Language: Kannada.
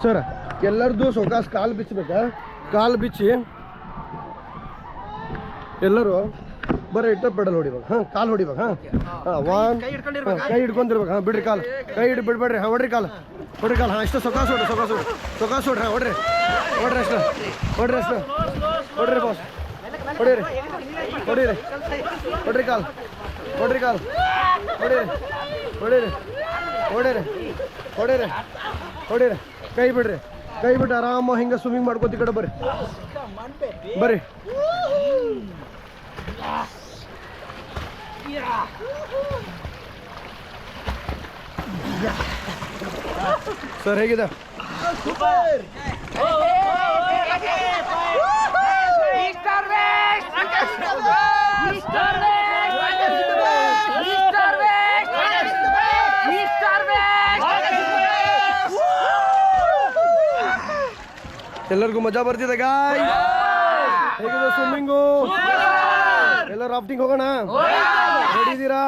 ಸರ್ ಎಲ್ಲರದು ಸೊಕಾಸ್ ಕಾಲು ಬಿಚ್ಚಬೇಕಾ ಕಾಲು ಬಿಚ್ಚಿ ಎಲ್ಲರೂ ಬರೀ ಇಟ್ಟ ಪೆಡಲ್ ಹೊಡಿಬೇಕು ಹಾಂ ಕಾಲು ಹೊಡಿಬೇಕು ಹಾಂ ಹಾಂ ಕೈ ಹಿಡ್ಕೊಂಡಿರ್ಬೇಕು ಹಾಂ ಬಿಡ್ರಿ ಕಾಲು ಕೈ ಹಿಡಿ ಬಿಡ್ಬೇಡ್ರಿ ಹಾಂ ಹೊಡ್ರಿ ಕಾಲು ಹಾಂ ಇಷ್ಟು ಸೊಕಾಸ್ ಹೊಡ್ರಿ ಹಾಂ ಹೊಡ್ರಿ ಅಷ್ಟು ಹೊಡ್ರಿ ಬಾಸ್ ಹೊಡೀರಿ ಕಾಲು ಹೊಡೀರಿ ಕೈ ಬಿಟ್ಟು ಆರಾಮ ಹಿಂಗೆ ಸ್ವಿಮ್ಮಿಂಗ್ ಮಾಡ್ಕೊತ ಈ ಕಡೆ ಬರ್ರಿ ಸರ್ ಹೇಗಿದೆ ಎಲ್ಲರಿಗೂ ಮಜಾ ಬರ್ತಿದೆ ಗಾಯ್ ಹೇಗಿದೆ ಸ್ವಿಮ್ಮಿಂಗು ಎಲ್ಲ ರಾಫ್ಟಿಂಗ್ ಹೋಗೋಣ ರೆಡಿ ಇದ್ದೀರಾ